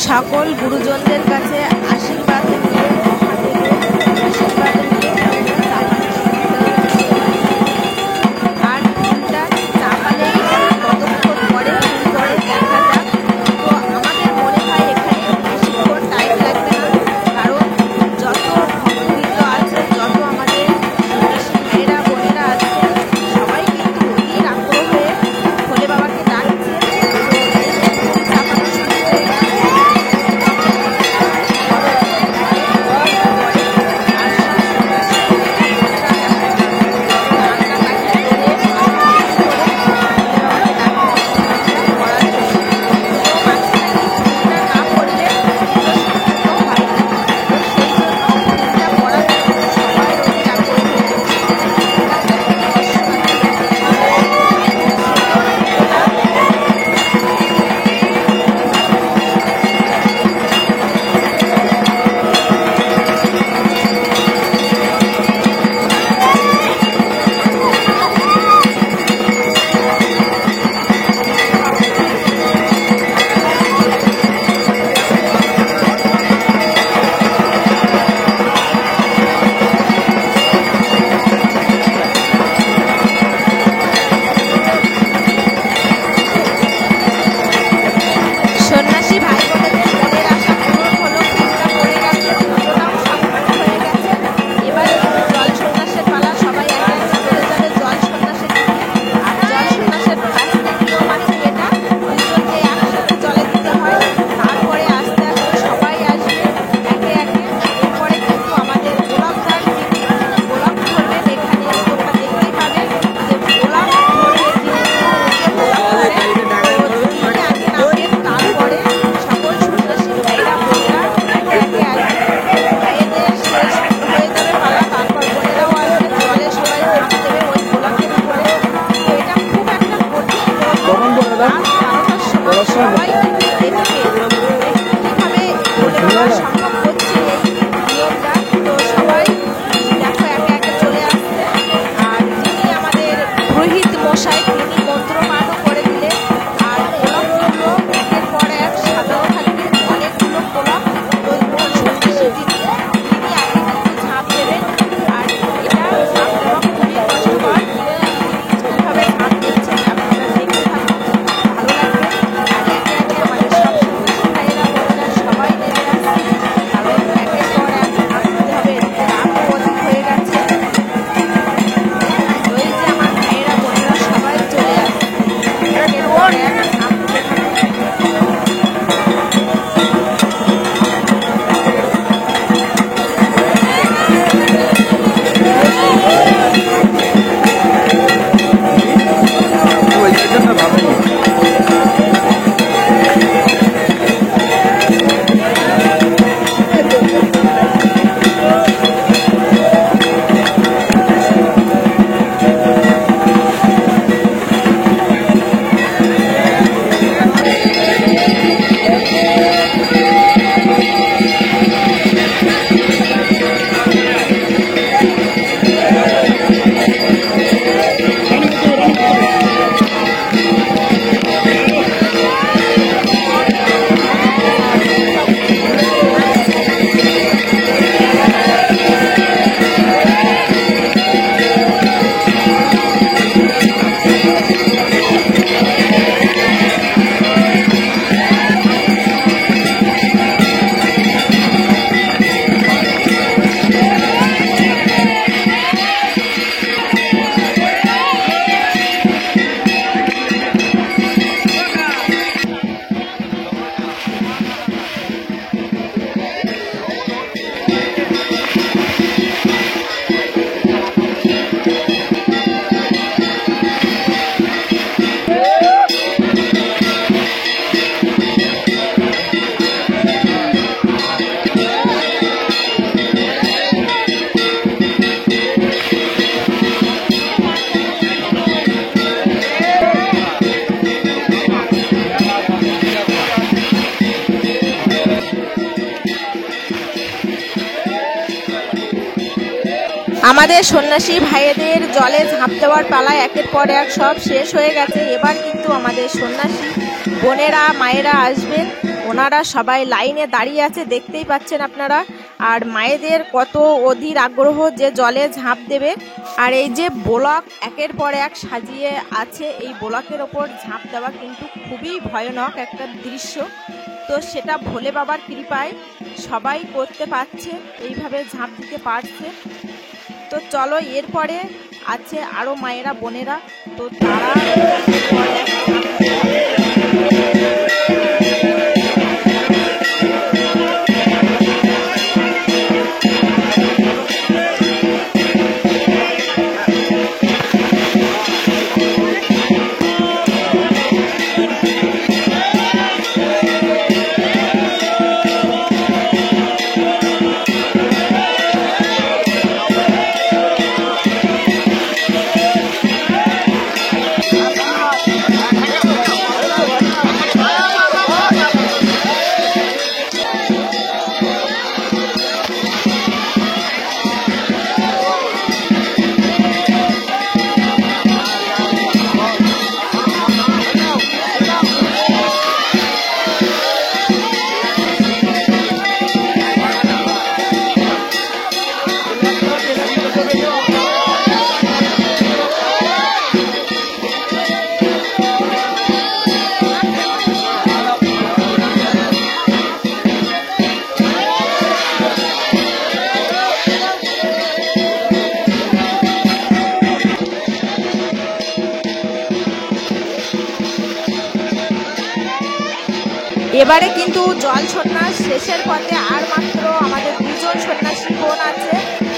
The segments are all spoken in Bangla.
সকল গুরুজনদের কাছে আশীর্বাদ নিয়ে আশীর্বাদ নিয়ে আর ফুলটা চাপালেই কতক্ষণ পরে ফুল পরে দেখা যাক। তো আমাদের মনে হয় এখানে বেশিক্ষণ টাইম লাগবে না, কারণ যত ভক্তবৃন্দ আছে, যত আমাদের মেয়েরা বোনেরা আছে, সবাই কিন্তু অধীর আগ্রহ হয়ে ভোলে বাবাকে ডাকছে। আমাদের সন্ন্যাসী ভাইদের জলে ঝাঁপ দেওয়ার পালা একের পর এক সব শেষ হয়ে গেছে। এবার কিন্তু আমাদের সন্ন্যাসী বোনেরা মায়েরা আসবেন, ওনারা সবাই লাইনে দাঁড়িয়ে আছে, দেখতেই পাচ্ছেন আপনারা। আর মায়েদের কত অধীর আগ্রহ যে জলে ঝাঁপ দেবে। আর এই যে ব্লক একের পর এক সাজিয়ে আছে, এই ব্লকের ওপর ঝাঁপ দেওয়া কিন্তু খুবই ভয়ানক একটা দৃশ্য। তো সেটা ভোলে বাবার কৃপায় সবাই করতে পারছে, এইভাবে ঝাঁপ দিতে পারছে। তো চলো, এরপরে আছে আরো মায়েরা বোনেরা, তো তারা এবারে কিন্তু জল সন্ন্যাস শেষের পথে, আর মাত্র আমাদের 2জন সন্ন্যাসী বোন আছে।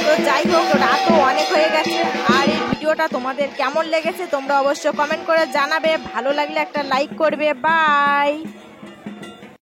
তো যাই হোক, রাতও অনেক হয়ে গেছে। আর এই ভিডিওটা তোমাদের কেমন লেগেছে তোমরা অবশ্যই কমেন্ট করে জানাবে। ভালো লাগলে একটা লাইক করবে। বাই।